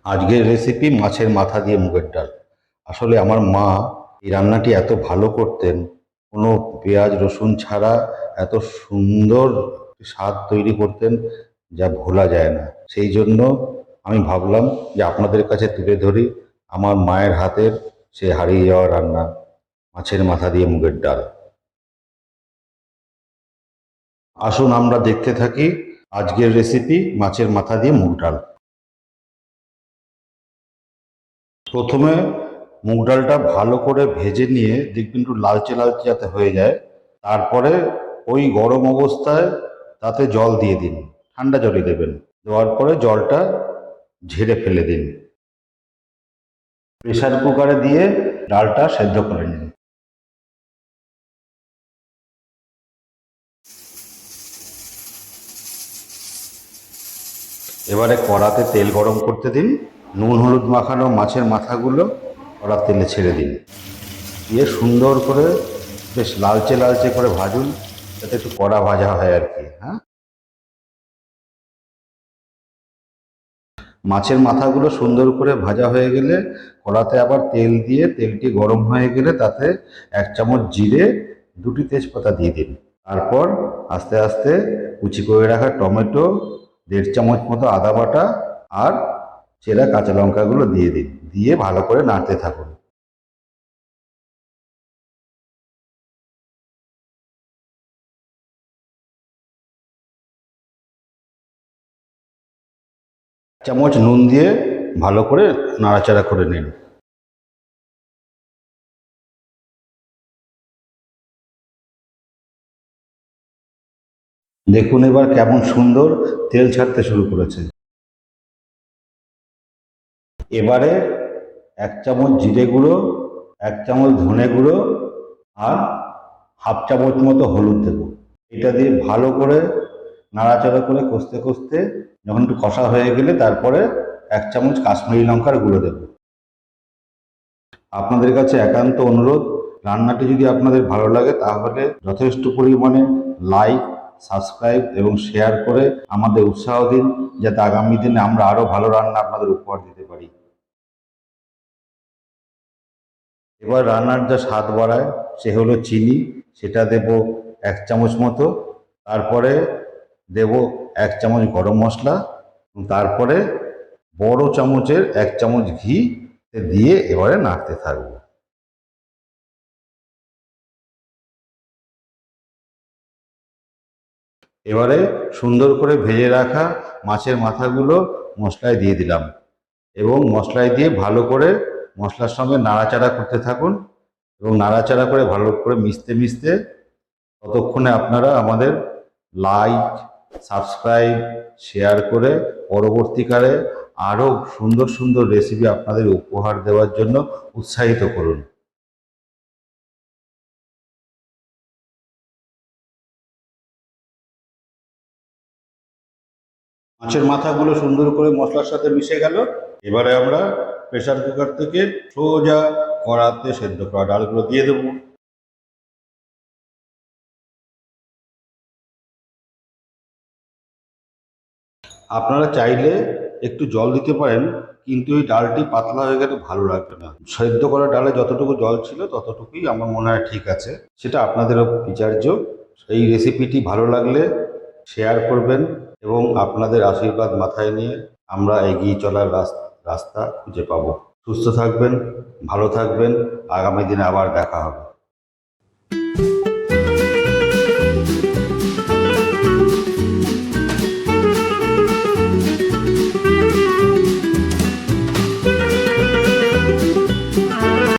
আজকের রেসিপি মাছের মাথা দিয়ে মুগের ডাল। আসলে আমার মা এই রান্নাটি এত ভালো করতেন, কোনো পেঁয়াজ রসুন ছাড়া এত সুন্দর স্বাদ তৈরি করতেন যা ভোলা যায় না। সেই জন্য আমি ভাবলাম যে আপনাদের কাছে তুলে ধরি আমার মায়ের হাতের সে হারিয়ে যাওয়া রান্না মাছের মাথা দিয়ে মুগের ডাল। আসুন আমরা দেখতে থাকি আজকের রেসিপি মাছের মাথা দিয়ে মুগ ডাল। প্রথমে মুগ ডালটা ভালো করে ভেজে নিয়ে দেখবেন একটু লালচে লালচে যাতে হয়ে যায়। তারপরে ওই গরম অবস্থায় তাতে জল দিয়ে দিন, ঠান্ডা জলই দেবেন। দেওয়ার পরে জলটা ঝেড়ে ফেলে দিন। প্রেসার কুকারে দিয়ে ডালটা সেদ্ধ করে নিন। এবারে কড়াতে তেল গরম করতে দিন। নুন হলুদ মাখানো মাছের মাথাগুলো কড়ার তেলে ছেড়ে দিন। দিয়ে সুন্দর করে বেশ লালচে লালচে করে ভাজুন, যাতে একটু কড়া ভাজা হয় আর কি। হ্যাঁ, মাছের মাথাগুলো সুন্দর করে ভাজা হয়ে গেলে কড়াতে আবার তেল দিয়ে তেলটি গরম হয়ে গেলে তাতে 1 চামচ জিরে, 2টি তেজপাতা দিয়ে দিন। তারপর আস্তে আস্তে কুচি করে রাখা টমেটো, 1.5 চামচ মতো আদা বাটা আর চেরা কাঁচা লঙ্কাগুলো দিয়ে দিন। দিয়ে ভালো করে নাড়তে থাকুন। চামচ নুন দিয়ে ভালো করে নাড়াচাড়া করে নিন। দেখুন এবার কেমন সুন্দর তেল ছাড়তে শুরু করেছে। এবারে 1 চামচ জিরে গুঁড়ো, 1 চামচ ধনে গুঁড়ো আর হাফ চামচ মতো হলুদ দেব। এটা দিয়ে ভালো করে নাড়াচাড়া করে কষতে কষতে যখন একটু কষা হয়ে গেলে তারপরে 1 চামচ কাশ্মীরি লঙ্কার গুঁড়ো দেব। আপনাদের কাছে একান্ত অনুরোধ, রান্নাটি যদি আপনাদের ভালো লাগে তাহলে যথেষ্ট পরিমাণে লাইক, সাবস্ক্রাইব এবং শেয়ার করে আমাদের উৎসাহ দিন, যাতে আগামী দিনে আমরা আরও ভালো রান্না আপনাদের উপহার দিতে পারি। এবার রান্নার যা স্বাদ বাড়ায় সে হলো চিনি, সেটা দেব 1 চামচ মতো। তারপরে দেব 1 চামচ গরম মশলা, তারপরে বড় চামচের 1 চামচ ঘি দিয়ে এবারে নাড়তে থাকবো। এবারে সুন্দর করে ভেজে রাখা মাছের মাথাগুলো মশলায় দিয়ে দিলাম এবং মশলায় দিয়ে ভালো করে মশলার সঙ্গে নাড়াচাড়া করতে থাকুন এবং নাড়াচাড়া করে ভালো করে মিশতে মিশতে ততক্ষণে আপনারা আমাদের লাইক, সাবস্ক্রাইব, শেয়ার করে পরবর্তীকালে আরও সুন্দর সুন্দর রেসিপি আপনাদের উপহার দেওয়ার জন্য উৎসাহিত করুন। মাছের মাথাগুলো সুন্দর করে মশলার সাথে মিশে গেল। এবারে আমরা প্রেসার কুকার থেকে সোজা কড়াতে সেদ্ধ করা ডালগুলো দিয়ে দেবো। আপনারা চাইলে একটু জল দিতে পারেন, কিন্তু এই ডালটি পাতলা হয়ে গেলে ভালো লাগবে না। সেদ্ধ করা ডালে যতটুকু জল ছিল ততটুকুই আমার মনে হয় ঠিক আছে, সেটা আপনাদেরও বিচার্য। এই রেসিপিটি ভালো লাগলে শেয়ার করবেন এবং আপনাদের আশীর্বাদ মাথায় নিয়ে আমরা এগিয়ে চলার রাস্তা খুঁজে পাবো। সুস্থ থাকবেন, ভালো থাকবেন, আগামী দিনে আবার দেখা হবে।